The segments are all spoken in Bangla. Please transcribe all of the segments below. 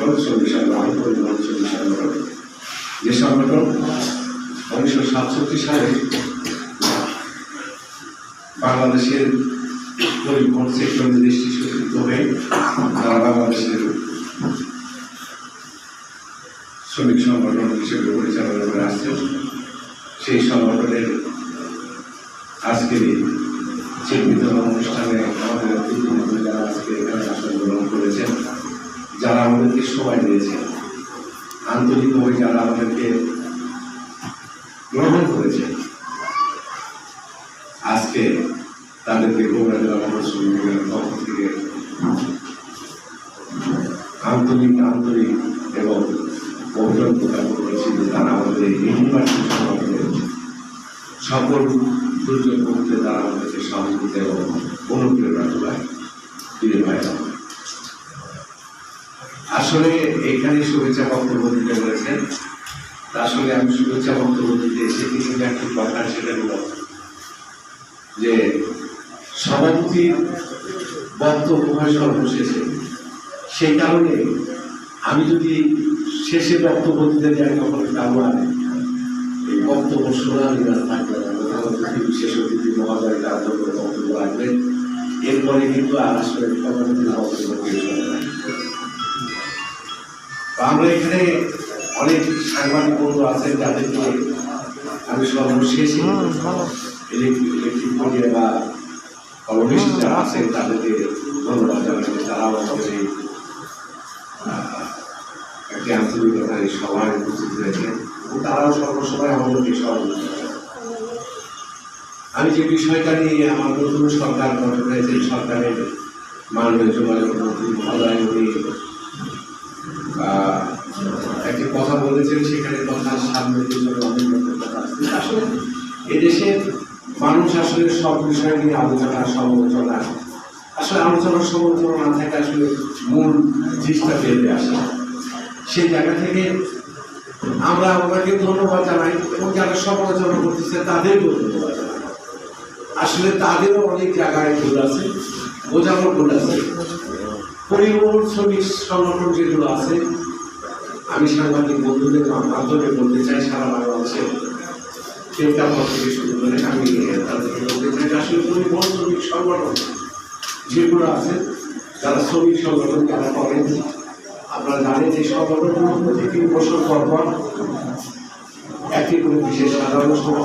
সকল শ্রমিক সংগঠন পরিবহন শ্রমিক সংগঠন, যে সংগঠন 1967 সালে বাংলাদেশের পরিবহন সেক্টরের দৃষ্টি সূচিত হয়ে তারা বাংলাদেশের শ্রমিক সংগঠন হিসেবে পরিচালনা করে আসছে। সেই সংগঠনের আজকের চিহ্নিত অনুষ্ঠানে আমাদের অতিথি যারা আজকে এখানে আসন গ্রহণ করেছেন, যারা আমাদেরকে সময় দিয়েছেন, আন্তরিকভাবে যারা আমাদেরকে গ্রহণ করেছেন, আজকে তাদেরকে বগুড়া জেলা মহানগর শ্রমিকের পক্ষ থেকে আন্তরিক এবং অভিযোগ প্রদান করেছি যে তারা আমাদের এই নির্বাচন সংগঠনের সকল দুর্যোগ মুহূর্তে তারা আমাদেরকে সহযোগিতা এবং অনুপ্রেরণা যোগায়। ফিরে পায় আসলে এখানে শুভেচ্ছা বক্তব্য দিতে বলেছেন। আসলে আমি শুভেচ্ছা বক্তব্য দিতে এসে কিছু একটি কথা, সেটা হল যে সভাপতির বক্তব্য হয় সর্বশেষে। সেই কারণে আমি যদি শেষে বক্তব্য দিতে যাই তখন আমার এই বক্তব্য শোনার নিরাশ থাকবে না। প্রধানমন্ত্রী বিশেষ অতিথি মহোদয় তার জন্য বক্তব্য রাখবেন, এরপরে কিন্তু আর আসলে সভাপতির বক্তব্য কেউ শোনে না। আমরা এখানে অনেক সাংবাদিক বন্ধু আছেন যাদেরকে আমি সর্বশেষে ইলেকট্রিক মিডিয়া বা কমিশন যারা আছেন তাদেরকে ধন্যবাদ জানাচ্ছি। তারাও আমাদের একটি আন্তরিকতার এই সভায় উপস্থিত হয়েছে এবং তারাও সর্বসময় আমাদেরকে সহযোগিতা করেন। আমি যে বিষয়টা নিয়ে আমার নতুন সরকার গঠন হয়েছে, সরকারের মাননীয় যোগাযোগ মন্ত্রী মহোদয় উনি একটি কথা বলেছেন, সেখানে কথার সামনে অনেক কথা আছে। আসলে এদেশের মানুষ আসলে সব বিষয় নিয়ে আলোচনা সমালোচনা, আসলে আলোচনা সমালোচনা না থাকে আসলে মূল জিনিসটা বেরিয়ে আসে। সেই জায়গা থেকে আমরা ওনাকে ধন্যবাদ জানাই এবং যারা সমালোচনা করতেছে তাদেরকেও ধন্যবাদ জানাই। আসলে তাদেরও অনেক জায়গায় ভুল আছে, বোঝানোর ভুল আছে। পরিবহন শ্রমিক সংগঠন যেগুলো আছে, আমি সাংবাদিক বন্ধুদের মাধ্যমে বলতে চাই, সারা বাংলাদেশে কেন্দ্রাপদ থেকে শুরু করে আমি তাদেরকে বলতে চাই আসলে পরিবহন শ্রমিক সংগঠন যেগুলো আছে, যারা শ্রমিক সংগঠন যারা করেন, আপনারা জানেন যে সংগঠনগুলো প্রতি 3 বছর পর পর একটি করে বিশেষ সাধারণ সভা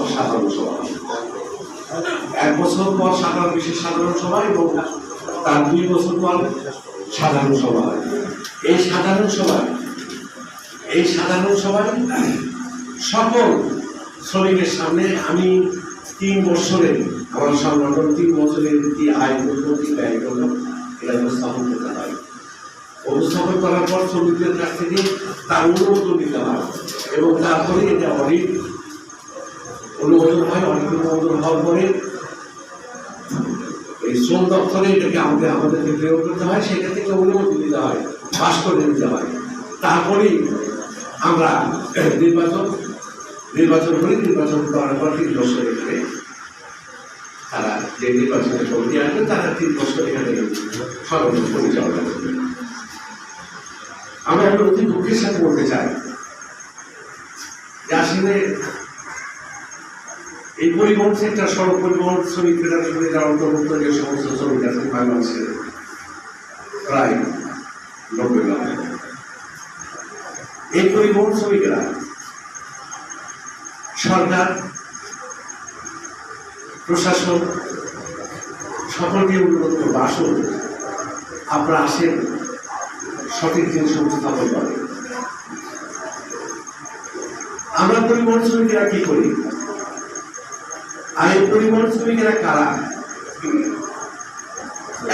1 বছর পর বিশেষ সাধারণ সভা এবং তার 2 বছর পর সাধারণ সভা। এই সাধারণ সভায় সকল শ্রমিকের সামনে আমি 3 বছরে আমার সংগঠন 3 বছরের কি আয় করল, কি ব্যয় করল, এটা উপস্থাপন করতে হয়। উপস্থাপন করার পর শ্রমিকদের কাছ থেকে তার অনুমোদন দিতে হয় এবং তারপরে এটা অডিট অনুমোদন হয়। অডিট অনুমোদন হওয়ার পরে এই শ্রম দপ্তরে এটাকে আমাদেরকে প্রয়োগ করতে হয়, সেটা থেকে অনুমতি দিতে হয়, পাস করে দিতে হয়। তারপরেই আমরা নির্বাচন করি। নির্বাচন করার পর 3 বছর এখানে তারা যে নির্বাচনের কমিটি আসবে তারা 3 বছর এখানে সংগঠন পরিচালনা করবে। আমরা একটা অতি দুঃখের সাথে বলতে চাই যে আসলে এই পরিবহন সেক্টর, সড়ক পরিবহন শ্রমিক ফেডারেশনে যারা অন্তর্ভুক্ত যে সমস্ত শ্রমিক আছেন বাংলাদেশের প্রায় 90 লাখ, এই পরিবহন শ্রমিকেরা সরকার, প্রশাসন সকলকে অনুরোধ করবো, আসুন আপনারা আসেন, সঠিক জিনিস উপস্থাপন করেন। আমরা পরিবহন শ্রমিকেরা কি করি, আর এই পরিবহন শ্রমিকেরা কারা?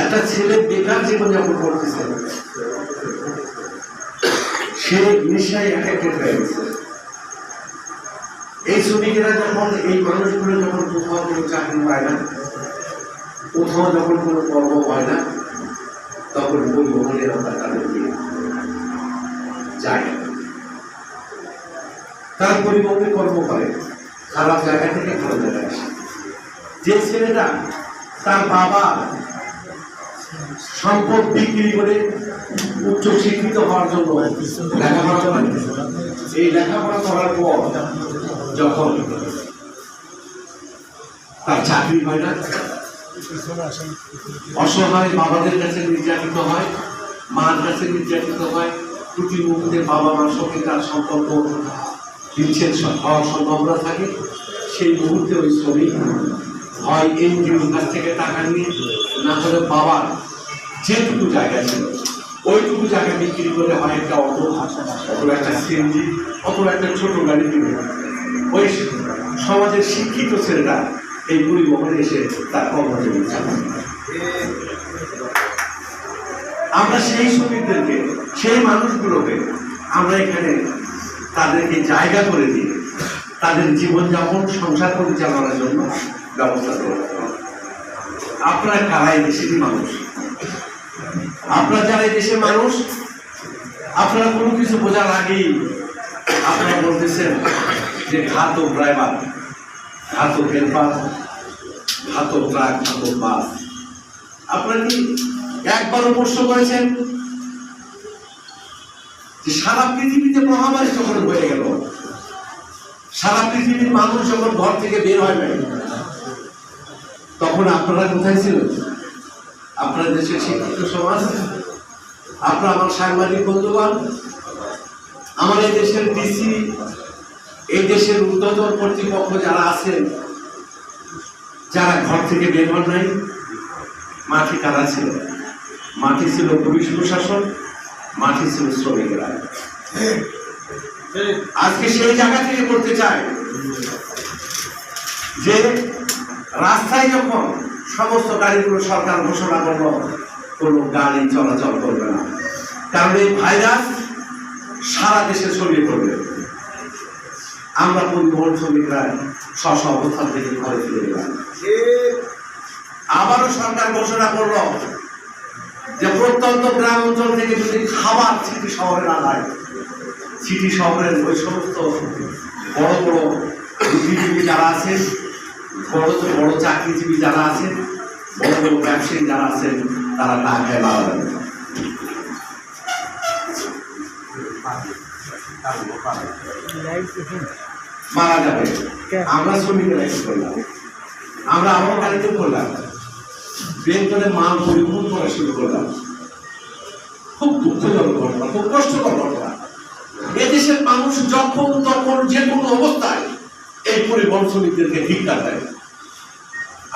একটা ছেলে বেকার জীবনযাপন করতেছে, সে নেশায় এফেক্টেড হয়ে গেছে। এই শ্রমিকেরা যখন, এই মানুষগুলো যখন কোথাও কোনো চাকরি পায় না, কোথাও যখন কোনো কর্ম হয় না, তখন পরিবহনের আমরা তাদেরকে যায়, তার পরিবহনে কর্ম করে, খারাপ জায়গা থেকে ভালো জায়গায় আসে। যে ছেলেটা তার বাবা সম্পদ বিক্রি করে উচ্চ শিক্ষিত হওয়ার জন্য লেখাপড়া করেন। এই লেখাপড়া করার পর যখন তার চাকরি হয় না, অসহায় বাবাদের কাছে নির্যাতিত হয়, মার কাছে নির্যাতিত হয়, প্রতি মুহূর্তে বাবা মার সঙ্গে তার সম্পর্ক বিচ্ছেদ হওয়ার সম্ভাবনা থাকে। সেই মুহূর্তে ওই শ্রমিক হয় এনজিওর কাছ থেকে টাকা নিয়ে, না হলে বাবার যেটুকু জায়গা ছিল ওইটুকু জায়গা বিক্রি করে হয় একটা অটো, অথবা একটা সিএনজি, অথবা একটা ছোট গাড়ি কিনে ওই সমাজের শিক্ষিত ছেলেরা এই পরিবহনে এসে তার কর্মজীবন চালায়। আমরা সেই শ্রমিকদেরকে, সেই মানুষগুলোকে আমরা এখানে তাদেরকে জায়গা করে দিয়ে তাদের জীবনযাপন সংসার পরিচালনার জন্য ব্যবস্থা করব। আপনারা কারা এই দেশেরই মানুষ, আপনারা যারা এই দেশের মানুষ, আপনারা কোনো কিছু বোঝার আগেই আপনারা বলতেছেন যে ঘাতক ড্রাইভার, ঘাতক হেল্পার, ঘাতক ট্রাক, ঘাতক বাস। আপনারা কি একবারও প্রশ্ন করেছেন যে সারা পৃথিবীতে মহামারী যখন হয়ে গেল, সারা পৃথিবীর মানুষ যখন ঘর থেকে বের হয় নাই, তখন আপনারা কোথায় ছিলেন? আপনার দেশের শিক্ষিত সমাজ, আপনার আমার সাংবাদিক বন্ধুগণ, আমার এই দেশের ডিসি, এই দেশের ঊর্ধ্বতন কর্তৃপক্ষ যারা আছেন, যারা ঘর থেকে বের হন নাই, মাঠে কারা ছিল? মাঠে ছিল পুলিশ প্রশাসন, মাঠে ছিল শ্রমিকেরা। আজকে সেই জায়গা থেকে বলতে চাই যে রাস্তায় যখন সমস্ত গাড়িগুলো সরকার ঘোষণা করলো কোনো গাড়ি চলাচল করবে না, কারণ এই ভাইরাস সারা দেশে ছড়িয়ে পড়বে, আমরা পরিবহন শ্রমিকরা স্ব অবস্থান থেকে ঘরে ফিরে গেলাম। আবারও সরকার ঘোষণা করলো যে প্রত্যন্ত গ্রাম অঞ্চল থেকে যদি খাবার সিটি শহরে না যায়, সিটি শহরের ওই সমস্ত বড় বড় বুদ্ধিজীবী যারা আছেন, বড় চাকরিজীবী যারা আছেন, বড় বড় ব্যবসায়ী যারা আছেন, তারা টাকায় মারা যাবে, মারা যাবে। আমরা শ্রমিকেরা কি করলাম? আমরা আমার গাড়িতে করলাম, বেতনে মাল পরিবহন করা শুরু করলাম। খুব দুঃখজনক ঘটনা, খুব কষ্টকর ঘটনা। এদেশের মানুষ যখন তখন যে কোনো অবস্থায় এই পরিবহন শ্রমিকদেরকে ধিক্কার দেয়।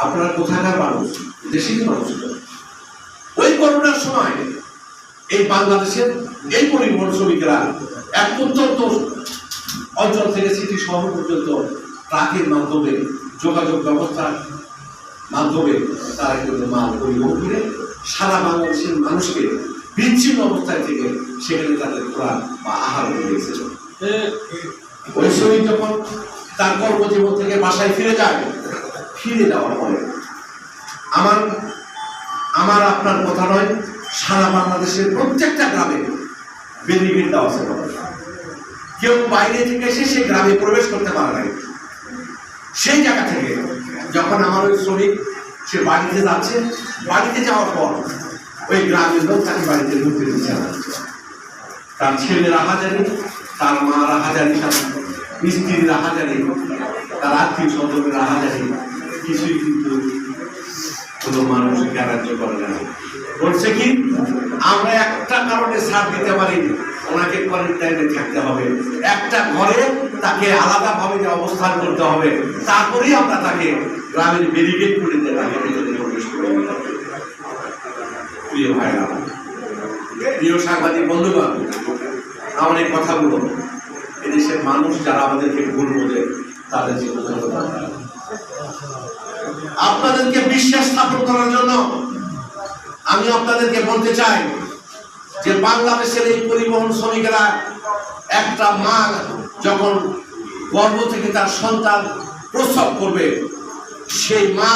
আপনারা কোথাকার মানুষ? দেশেরই মানুষ। ওই করোনার সময় এই বাংলাদেশের এই পরিবহন শ্রমিকেরা এক প্রত্যন্ত অঞ্চল থেকে সিটি শহর পর্যন্ত ট্রাকের মাধ্যমে, যোগাযোগ ব্যবস্থার মাধ্যমে তারা কিন্তু মাল পরিবহন করে সারা বাংলাদেশের মানুষকে বিচ্ছিন্ন অবস্থায় থেকে সেখানে তাদের খোরাক বা আহার দিয়েছিল। ওই শ্রমিক যখন তার কর্মজীবন থেকে বাসায় ফিরে যায়, ফিরে যাওয়ার পরে আমার আপনার কথা নয়, সারা বাংলাদেশের প্রত্যেকটা গ্রামে ব্যারিকেড দেওয়া আছে। কেউ বাইরে থেকে এসে সেই গ্রামে প্রবেশ করতে পারে নাই। সেই জায়গা থেকে যখন আমার ওই শ্রমিক সে বাড়িতে যাচ্ছে, বাড়িতে যাওয়ার পর ওই গ্রামের লোক তাকে বাড়িতে ঢুকতে দিচ্ছে না। তার ছেলেরা হাজারি, তার মারা হাজারি, তার স্ত্রীরা হাজারি, তার আত্মীয় স্বজনেরা হাজারি, কিছুই কিন্তু কোনো মানুষ গ্যারাজ্য করে না। বলছে কি, আমরা একটা কারণে ছাড় দিতে পারি, ওনাকে কোয়ারেন্টাইনে থাকতে হবে, একটা ঘরে তাকে আলাদাভাবে অবস্থান করতে হবে, তারপরেই আমরা তাকে গ্রামের ব্যারিকেড করে দিয়ে তাকে ভেতরে প্রবেশ করে দিতে হবে। প্রিয় ভাইরা, প্রিয় সাংবাদিক বন্ধুগণ, আমার এই কথাগুলো এদেশের মানুষ যারা আমাদেরকে ভুল বোঝে তাদের জীবন আপনাদেরকে বিশ্বাস স্থাপন করার জন্য আমি আপনাদেরকে বলতে চাই যে বাংলাদেশের এই পরিবহন শ্রমিকেরা একটা মা যখন গর্ভ থেকে তার সন্তান প্রসব করবে, সেই মা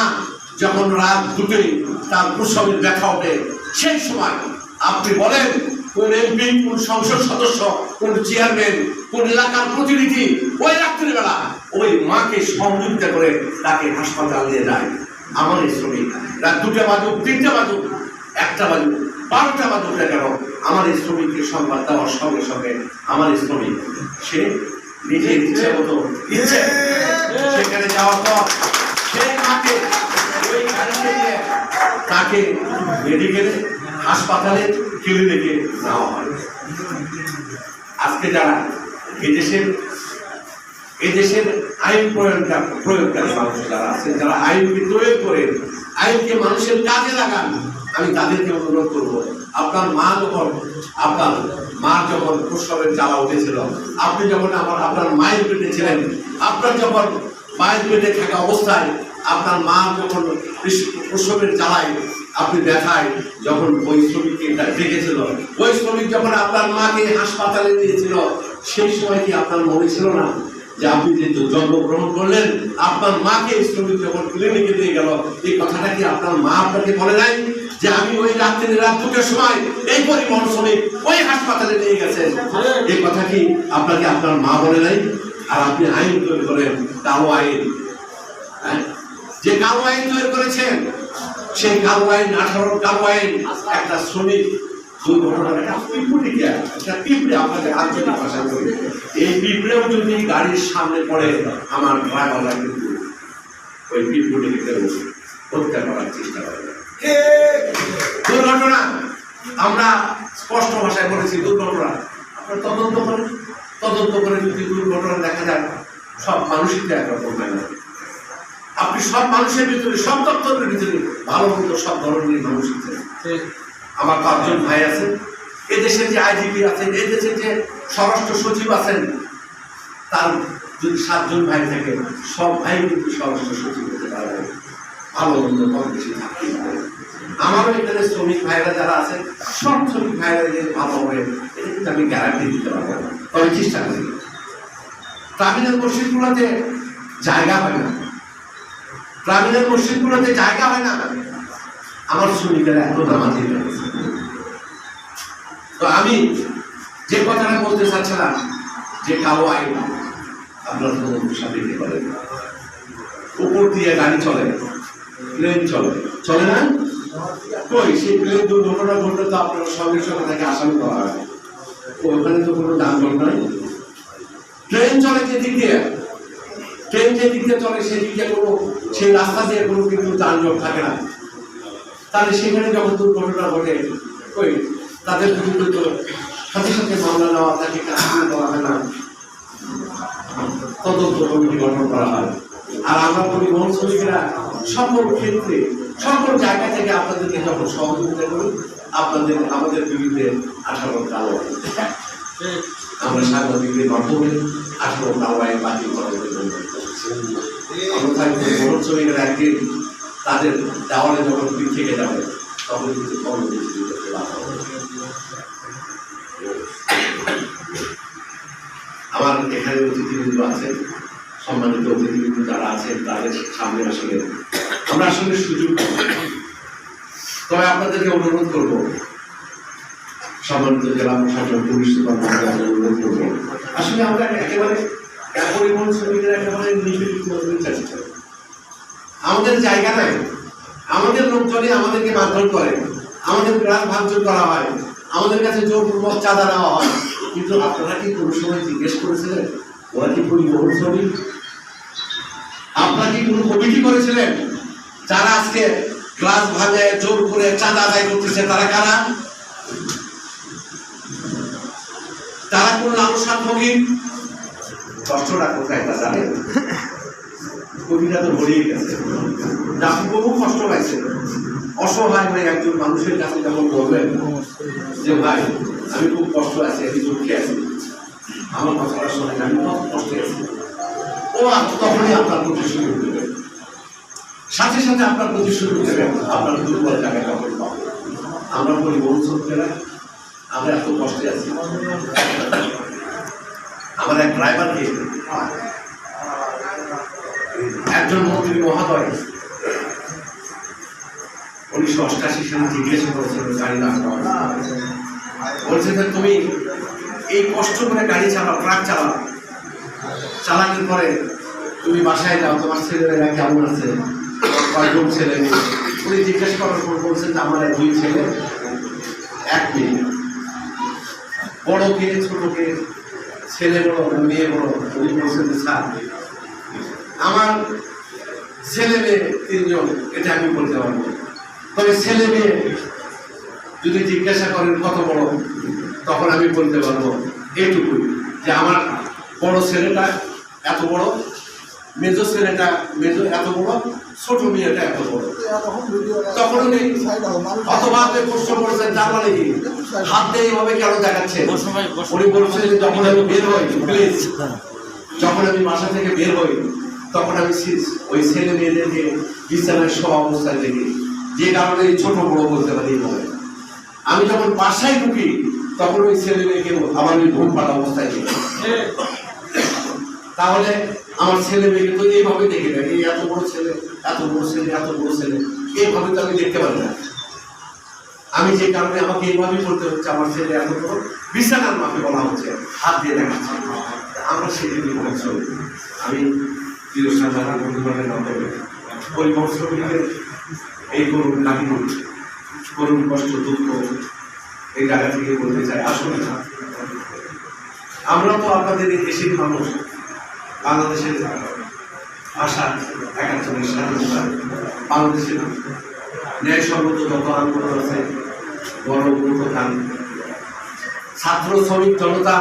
যখন রাত দুটোই তার প্রসবের ব্যথা ওঠে, সেই সময় আপনি বলেন কোন এমপি, কোন সংসদ সদস্য, কোন চেয়ারম্যান, কোন এলাকার প্রতিনিধি ওই রাত্রিবেলা ওই মাকে সহযোগিতা করে তাকে হাসপাতাল নিয়ে যায়। আমার এই শ্রমিক রাত 2টা বাজুক 3টা বাজুক 1টা বাজুক 12টা বাজুক না কেন, আমার শ্রমিককে সংবাদ দেওয়ার সঙ্গে সঙ্গে আমার শ্রমিক সে নিজের ইচ্ছে মতো ইচ্ছে সেখানে যাওয়ার পর সে মাকে ওই গাড়িতে নিয়ে তাকে মেডিকেলে, হাসপাতালে, ক্লিনিকে নেওয়া হয়। আজকে যারা এদেশের আইন প্রয়োগকারী মানুষ যারা আছেন, যারা আইনকে প্রয়োগ করে আইনকে মানুষের কাজে লাগান, আমি তাদেরকে অনুরোধ করব, আপনার মা যখন প্রসবের জ্বালা উঠেছিল, আপনি যখন আপনার মায়ের পেটে ছিলেন, আপনার যখন মায়ের পেটে থাকা অবস্থায় আপনার মা যখন প্রসবের জ্বালায় আপনি ব্যথায় যখন ওই শ্রমিককে দেখেছিল, ওই শ্রমিক যখন আপনার মাকে হাসপাতালে নিয়েছিল, সেই সময় কি আপনার মনে ছিল না যে আপনি যে জন্মগ্রহণ করলেন, আপনার মাকে শ্রমিক যখন ক্লিনিকে দিয়ে গেল, এই কথাটা কি আপনার মা আপনাকে বলে নাই যে আমি ওই রাত 2টার সময় এই পরিবহন শ্রমিক ওই হাসপাতালে নিয়ে গেছেন? এই কথা কি আপনাকে আপনার মা বলে নাই? আর আপনি আইন তৈরি করেন, কালো আইন, যে কালো আইন তৈরি করেছেন, সেই কালো আইন 18 কালো আইন একটা শ্রমিক দুর্ঘটনার একটা পিঁপড়ে আপনাদের আঞ্চলিক ভাষা করি, এই পিঁপড়েও যদি গাড়ির সামনে পড়ে, আমার ড্রাইভাররা কিন্তু ওই পিঁপড়েটিকে হত্যা করার চেষ্টা করে। দুর্ঘটনা আমরা স্পষ্ট ভাষায় বলেছি, দুর্ঘটনা আপনার তদন্ত করে যদি দুর্ঘটনা দেখা যায়, সব মানুষই তো একরকম হয় না। আপনি সব মানুষের ভিতরে, সব দপ্তরের ভিতরে ভালো মন্দ সব ধরনের মানুষ আছেন। আমার 5 জন ভাই আছেন, এদেশের যে আইজিপি আছেন, এদেশের যে স্বরাষ্ট্র সচিব আছেন, তার যদি 7 জন ভাই থাকে, সব ভাই কিন্তু স্বরাষ্ট্র সচিব হতে পারবে, ভালো মন্দ কম বেশি থাকতেই পারে। আমারও এখানে শ্রমিক ভাইরা যারা আছেন, সব শ্রমিক ভাইরা যে ভালো হবে এটা কিন্তু আমি গ্যারান্টি দিতে পারবো না, তবে চেষ্টা করি। টার্মিনাল মসজিদগুলোতে জায়গা হয় না, টার্মিনাল মসজিদগুলোতে জায়গা হয় না, আমার শ্রমিকেরা এত নামাজি হয়েছে। তো আমি যে কথাটা বলতে চাচ্ছিলাম, যে কালো আইন আপনার সাথে করেন, উপর দিয়ে গাড়ি চলে, প্লেন চলে না, কই সেই প্লেন দুর্ঘটনা ঘটলে তো আপনার সঙ্গে সঙ্গে তাকে আসামি করা হয়, ওখানে তো কোনো যানজট নয়। ট্রেন চলে যেদিক দিয়ে, ট্রেন যেদিক দিয়ে চলে সেদিক দিয়ে কোনো, সেই রাস্তা দিয়ে কোনো কিন্তু যানজট থাকে না। তাহলে সেখানে যখন দুর্ঘটনা ঘটে, ওই তাদের বিরুদ্ধে তো সাথে সাথে মামলা নেওয়া, তাকে কাজ করা হয় না, তদন্ত কমিটি গঠন করা হয়। আর আমরা পরিবহন শ্রমিকেরা সকল ক্ষেত্রে, সকল জায়গা থেকে আপনাদেরকে যখন সহযোগিতা করি, আমাদের বিরুদ্ধে 18 কালো আইন, আমরা সাংবাদিকদের মাধ্যমে 18 কালো আইন বাতিল করার জন্য অন্যথায় পরিবহন শ্রমিকেরা একদিন তাদের দেওয়ালে যখন পিঠ থেকে যাবে, তখন কিন্তু কর্মসূচি করতে বাধ্য হবে। আমার এখানে অতিথিবৃন্দ আছেন, সম্মানিত অতিথিবৃন্দ যারা আছেন, তাদের সামনে আসলে আমরা আসলে সুযোগ পাবো। তবে আপনাদেরকে অনুরোধ করব, সম্মানিত জেলা প্রশাসন, পুলিশ সুপার অনুরোধ করবো, আসলে আমরা একেবারে পরিবহন শ্রমিকের একেবারে নিপীড়িত চাচ্ছি। আমাদের জায়গা নাই, আমাদের লোকজনে আমাদেরকে মারধর করে, আমাদের গ্রাম ভাঙচুর করা হয়, আমাদের কাছে জোরপূর্বক চাঁদা নেওয়া হয়। কিন্তু আপনারা কি কোনো সময় জিজ্ঞেস করেছিলেন ওরা কি পরিবহন শ্রমিক? আপনারা কি কোনো কমিটি করেছিলেন যারা আজকে গ্লাস ভাঙে জোর করে চাঁদা আদায় করতেছে? তারা কারা? তারা কোন লালসার ভোগী? কষ্টটা কোথায় তা জানেন? কবিতা তো ভরিয়ে গেছে, বহু কষ্ট পাইছে, অসহায় হয়ে একজন মানুষের কাছে যখন বলবেন যে ভাই আমি খুব কষ্ট আছি, আমি দুঃখে আছি, আমার কথাটা শোনে আমি কত কষ্টে আছি, ও তখনই আপনার প্রতি সুযোগ দেবেন, সাথে সাথে আপনার প্রতি সুযোগ দেবেন, আপনার দুর্বল জায়গায় তখন পাবো। আমরা পরিবহন শ্রমিকেরা আমরা এত কষ্টে আছি। আমার এক ড্রাইভারকে একজন মন্ত্রী মহোদয় 1988 সালে জিজ্ঞাসা করেছিল গাড়ি না বলছে যে তুমি এই কষ্ট করে গাড়ি চালাও, ট্রাক চালাও, চালানোর পরে তুমি বাসায় যাও, তোমার ছেলেমেয়েরা কেমন আছে, কয়জন ছেলে মেয়ে, উনি জিজ্ঞেস করার পর বলছেন যে আমার 2 ছেলে 1 মেয়ে, বড় কে ছোট কে, ছেলে বড় মেয়ে বড়। উনি বলছেন যে স্যার আমার ছেলে মেয়ে 3 জন, এটা আমি বলতে পারবো, তবে ছেলে মেয়ে যদি জিজ্ঞাসা করেন কত বড়, তখন আমি বলতে পারবো এইটুকুই যে আমার বড় ছেলেটা এত বড়, মেজো ছেলেটা মেজো এত বড়, ছোট মেয়েটা এত বড়। তখন উনি অথবা আপনি প্রশ্ন করছেন তার মানে কি হাত দিয়ে এইভাবে কেন দেখাচ্ছে? উনি বলছেন যে যখন আমি বের হই, প্লিজ, যখন আমি বাসা থেকে বের হই তখন আমি ওই ছেলে মেয়েদেরকে বিছানায় শোয়া অবস্থায় দেখি, যে কারণে ছোট বড় বলতে পারি এইভাবে। আমি যখন বাসায় ঢুকি তখন ওই ছেলে মেয়েকে আমার ঘুম পাড়া অবস্থায় দেখি। তাহলে আমার ছেলে মেয়েকে তো এইভাবে দেখে না, এই এত বড় ছেলে এত বড় ছেলে এত বড় ছেলে, এইভাবে তো আমি দেখতে পারি না। আমি যে কারণে আমাকে এইভাবেই বলতে হচ্ছে আমার ছেলে এত বড়, বিছানার মাপে বলা হচ্ছে, হাত দিয়ে দেখাচ্ছে। আমরা সেদিনই বলছি আমি চিরসাধারণ বন্ধুগণের মাধ্যমে পরিবহন শ্রমিকের এই করুণ কাহিনী, করুণ কষ্ট দুঃখ এই জায়গা থেকে বলতে চাই। আসলে আমরা তো আপনাদের এই দেশের মানুষ, বাংলাদেশের ভাষা 71 স্বাধীনতা, বাংলাদেশের ন্যায়সঙ্গত যত আন্দোলন আছে, গণঅভ্যুত্থান, ছাত্র শ্রমিক জনতা,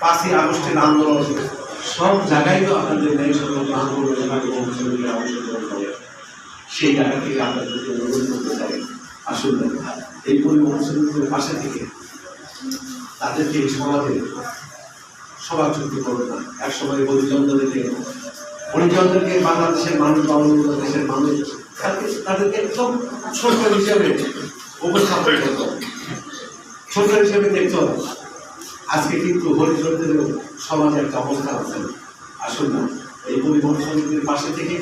5ই আগস্টের আন্দোলন, সব জায়গায় তো আপনাদের ন্যায়সঙ্গত আন্দোলনে অংশগ্রহণ করে। সেই জায়গা থেকে আপনাদেরকে অনুরোধ করতে চাই, আসলে এই পরিবহন শ্রমিকদের পাশে থেকে তাদেরকে এই সমাজে সমাজযুক্ত করবে না। একসময় হরিজনদেরকে বাংলাদেশের মানুষ বা অন্য দেশের মানুষ তাদেরকে একদম ছোট হিসেবে উপস্থাপন করত, ছোট হিসেবে দেখত। আজকে কিন্তু হরিজনদের সমাজে একটা অবস্থান আছে। আসুন না, এই পরিবহন শ্রমিকদের পাশে থেকে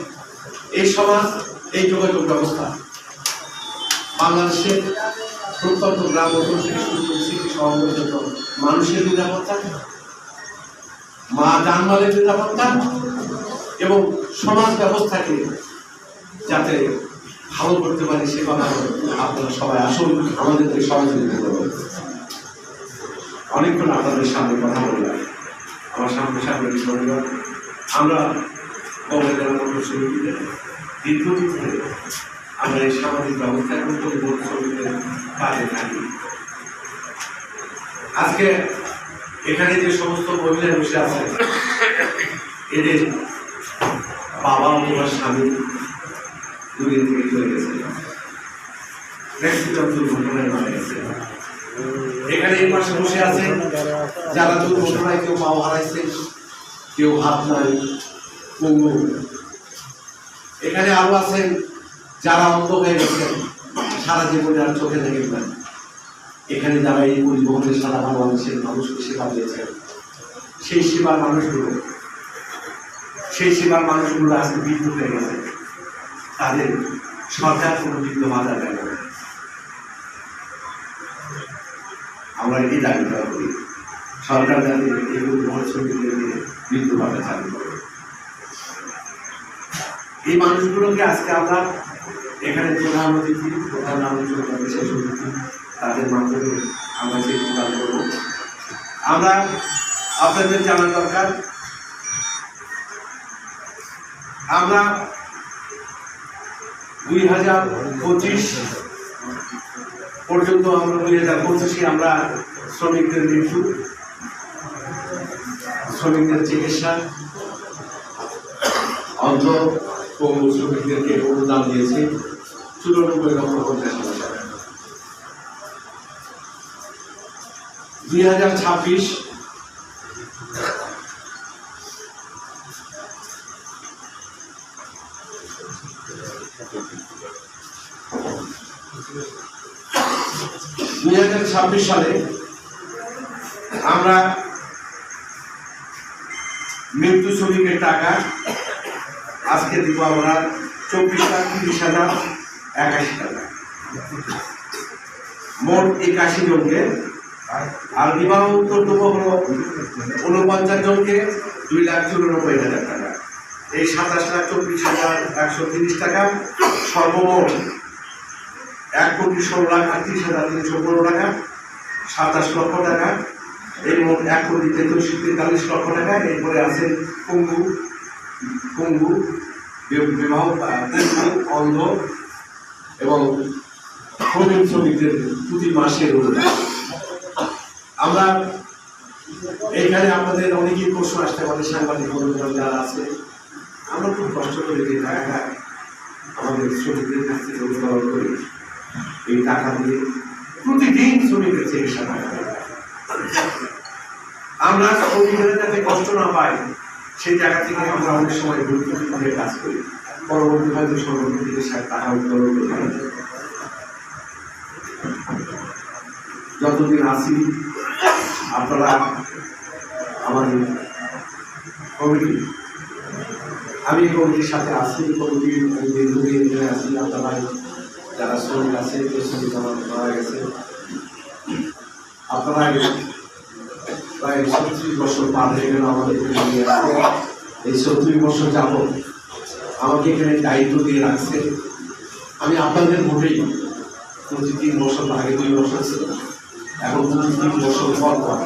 এই সমাজ, এই যোগাযোগ ব্যবস্থা বাংলাদেশের প্রত্যন্ত গ্রাম অঞ্চল থেকে শুরু করে সিটি শহর পর্যন্ত মানুষের নিরাপত্তা, মা জানমালের নিরাপত্তা এবং সমাজ ব্যবস্থাকে যাতে ভালো করতে পারি সেভাবে আপনারা সবাই আসুন, আমাদেরকে সহযোগিতা করবেন। অনেকক্ষণ আপনাদের সামনে কথা বললাম, আমার সামনে পরিবার আমরা দীর্ঘদিন ধরে আমরা এই সামাজিক ব্যবস্থা এবং পরিবহন শ্রমিকদের কাজে থাকি। আজকে এখানে যে সমস্ত মহিলা বসে আছে, এদের বাবা অথবা স্বামী দুদিন থেকে চলে গেছে, ব্যক্তিগত দুর্ঘটনায় মারা গেছে। এখানে এই পাশে বসে আছে যারা দুর্ঘটনায় কেউ পা হারাইছে, কেউ হাত নাই, পঙ্গু। এখানে আরো আছেন যারা অন্ধ হয়ে গেছেন, সারা জীবনে আর চোখে দেখেন না। এখানে যারা এই পরিবহনের সারা বাংলাদেশের মানুষকে সেবা দিয়েছেন, সেই সেবার মানুষগুলো আজকে বৃদ্ধ হয়ে গেছে, তাদের সরকার কোনো বৃদ্ধ ভাতা দেয় না। আমরা এই দাবি করি সরকার যাতে এই পরিবহন শ্রমিকদেরকে বৃদ্ধ ভাতা চালু করে। এই মানুষগুলোকে আজকে আমরা এখানে প্রধান অতিথি, প্রধান আলোচনা, বিশেষ অতিথি, তাদের মাধ্যমে আমরা যে প্রদান করব। আমরা আপনাদের জানা দরকার, আমরা 2025 পর্যন্ত আমরা 2025 আমরা শ্রমিকদের মৃত্যু, শ্রমিকদের চিকিৎসা, অন্ধ পঙ্গু শ্রমিকদেরকে অনুদান দিয়েছি 94,50,000 টাকা। 2026 সালে আমরা মৃত্যু শ্রমিকের টাকা আজকে দিব আমরা 24,30,81 টাকা, মোট 81 জনকে। আর বিবাহ উত্তর দেব হলো 49 জনকে 2,94,000 টাকা। এই 27,24,130 টাকা সর্বমোট 1,16,38,315 টাকা, 27 লক্ষ টাকা, এই মোট 1,43,43 লক্ষ টাকা। এরপরে আছে পঙ্গু বিবাহ, অন্ধ এবং প্রবীণ শ্রমিকদের প্রতি মাসের অনুদান। আমরা এখানে আপনাদের অনেকেই প্রশ্ন আসতে পারে, সাংবাদিক বন্ধুরা যারা আছে, আমরা খুব কষ্ট করে যে টাকাটা আমাদের শ্রমিকদের কাছ থেকে উত্তোলন করি, এই টাকা দিয়ে প্রতিদিন শ্রমিকের চিকিৎসা টাকা আমরা শ্রমিকদের যাতে কষ্ট না পাই সেই টাকা থেকে আমরা অনেক সময় গুরুত্বপূর্ণ কাজ করি। পরবর্তী হয়তো সরকারি চিকিৎসার টাকা উত্তোলন করি। যতদিন আসি আপনারা আমাদের কমিটি, আমি কমিটির সাথে আসি, কমিটি দীর্ঘদিন ধরে আসি। আপনারা যারা শ্রমিক আছে, যে শ্রমিক আমার মারা গেছে, আপনারা প্রায় 36 বছর পার হয়ে গেল আমাদের নিয়ে আসছে। এই 34 বছর যাব আমাকে এখানে দায়িত্ব দিয়ে রাখছে। আমি আপনাদের ভোটেই প্রতি 3 বছর, আগে 2 বছর ছিল, এখন প্রতি 3 বছর পর পর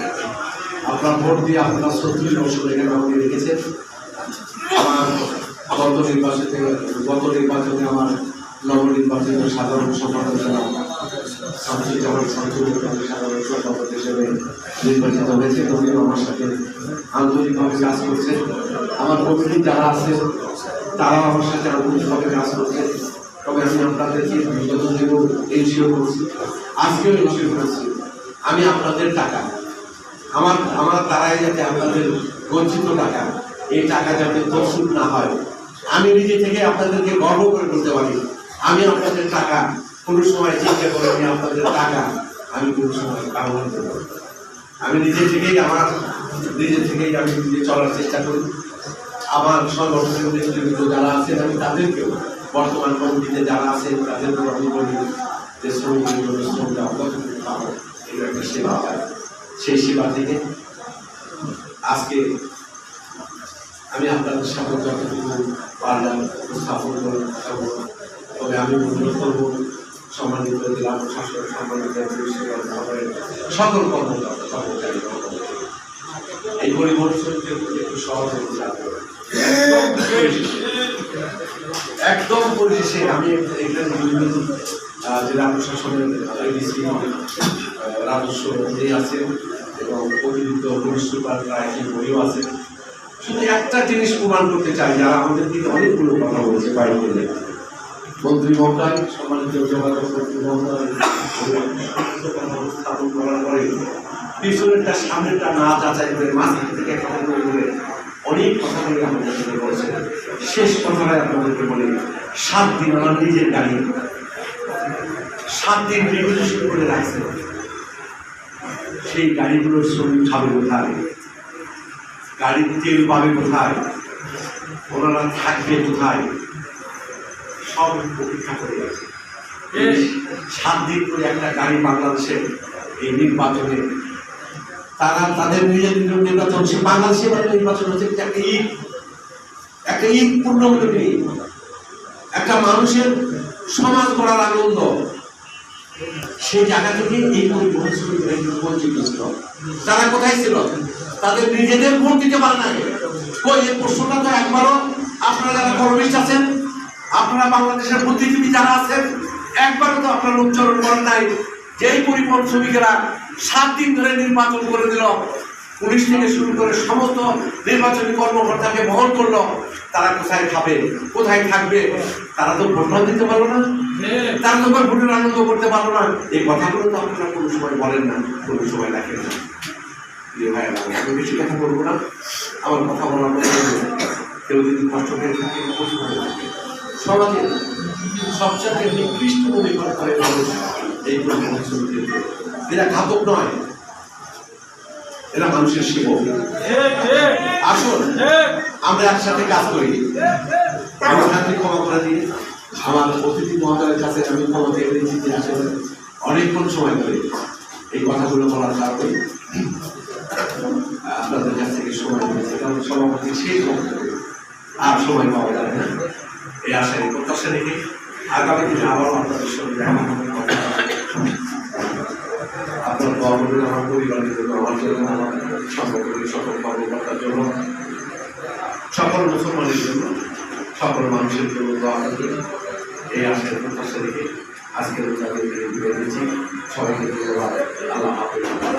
আপনার ভোট দিয়ে আপনারা 36 বছর এখানে আমাকে রেখেছেন। আমার গত নির্বাচনে আমার নবনির্বাচিত সাধারণ সম্পাদক ছিলাম, শামসুজ্জামান সাধারণ সম্পাদক হিসেবে নির্বাচিত হয়েছে। উনিও আমার সাথে আন্তরিকভাবে কাজ করছেন। আমার কমিটি যারা আছে তারাও আমার সাথে আন্তরিকভাবে কাজ করছে। তবে আমি আপনাদেরকে বিগত দিনেও এনজিও করছি, আজকেও এনজিও করছি। আমি আপনাদের টাকা, আমার দ্বারাই যাতে আপনাদের বঞ্চিত টাকা, এই টাকা যাতে দোষুক না হয়, আমি নিজে থেকে আপনাদেরকে গর্ব করে বলতে পারি, আমি আপনাদের টাকা কোনো সময় চিন্তা করে আমি আপনাদের টাকা আমি কোনো সময় ব্যবহার করব। আমি নিজে থেকেই আমি নিজে চলার চেষ্টা করি। আমার সংগঠনের নেতৃত্ব যারা আছেন, আমি তাদেরকেও, বর্তমান কমিটিতে যারা আছেন তাদেরকেও আমি বলি যে শ্রমিকের জন্য শ্রমটা অব্যাহত পাবো, এটা একটা সেবা পায়। সেই সেবা থেকে আজকে আমি আপনাদের সাথে যতটুকু পারলাম উপস্থাপন করে থাকবো। তবে আমি অনুরোধ করবো সম্মানিত জেলা প্রশাসক, সম্মানিত সকল কর্মচারী এই পরিবর্তনকে একটু সহযোগিতা একদম পরিশেষে আমি এখানে বিভিন্ন জেলা প্রশাসনের এডিসি, রাজস্ব মন্ত্রী আছেন এবং অতিরিক্ত পুলিশ সুপার রায়কে বইও আছেন। শুধু একটা জিনিস প্রমাণ করতে চাই, যারা আমাদের দিকে অনেকগুলো কথা বলছে বাইরে, মন্ত্রী মহোদয়, সম্মানিত যোগাযোগ মন্ত্রী মহোদয় স্থাপন করার পরে পিছনেরটা সামনেরটা না যাচাই করে মাঝখান থেকে কথা বলে অনেক কথা বলে আমাদের সাথে বলছে। শেষ কথাটাই আপনাদেরকে বলি, 7 দিন আমার নিজের গাড়ি 7 দিন রেগুলেশন করে রাখছে। সেই গাড়িগুলোর শ্রমিক খাবে কোথায়, গাড়ির তেল পাবে কোথায়, ওনারা থাকবে কোথায়, সব অপেক্ষা করে আছে। 7 দিন করে একটা গাড়ি বাংলাদেশে এই নির্বাচনে তারা তাদের নিজের নির্বাচন, সে বাংলাদেশে নির্বাচন হচ্ছে একটা ঈদ পূর্ণ হলে একটা মানুষের সমাজ গড়ার আনন্দ, সেই জায়গা থেকে এই বঞ্চিত ছিল। তারা কোথায় ছিল? তাদের নিজেদের ভোট দিতে পারে না। এই প্রশ্নটা তো একবারও আপনারা যারা কর্মীরা আছেন, আপনারা বাংলাদেশের বুদ্ধিজীবী যারা আছেন, একবারও তো আপনারা উচ্চারণ করেন নাই যে এই পরিবহন শ্রমিকেরা 7 দিন ধরে নির্বাচন করে দিল, পুলিশ থেকে শুরু করে সমস্ত নির্বাচনী কর্মকর্তাকে বহন করলো, তারা কোথায় খাবে, কোথায় থাকবে? তারা তো ভোট দিতে পারলো না, তারা তো ভোটের আনন্দ করতে পারলো না। এই কথাগুলো তো আপনারা কোনো সময় বলেন না, কোনো সময় দেখেন না। আমি বেশি কথা বলবো না, আমার কথা বলার মধ্যে কেউ যদি কষ্ট পেয়ে থাকে, কষ্ট হয়ে থাকে, সমাজে সবচেয়ে নিকৃষ্ট মনে করে মানুষ এই পরিবহন শ্রমিকদেরকে। এরা ঘাতক নয়, এরা মানুষের সেবক। আসুন আমরা একসাথে কাজ করি। আমার হাতে ক্ষমা করে দিই, আমার অতিথি মহোদয়ের কাছে আমি ক্ষমা চেয়ে দিচ্ছি যে আসলে অনেকক্ষণ সময় ধরে এই কথাগুলো বলার কারণে আপনাদের কাছ থেকে সময় নিয়েছে, কারণ সভাপতি শেষ বক্তব্য আর সময় পাওয়া যাবে না। এই আশায় প্রত্যাশা রেখে আগামী দিনে আবারও আপনাদের সঙ্গে দেখা হবে। আপনার দোয়া করবেন আমার পরিবারের জন্য, আমার জন্য, আমার সংগঠনের সকল কর্মকর্তার জন্য, সকল মুসলমানের জন্য, সকল মানুষের জন্য দোয়া করবেন। এই আশায় প্রত্যাশা রেখে আজকের বিদায় দিচ্ছি। সবাইকে ধন্যবাদ। আল্লাহ হাফেজ।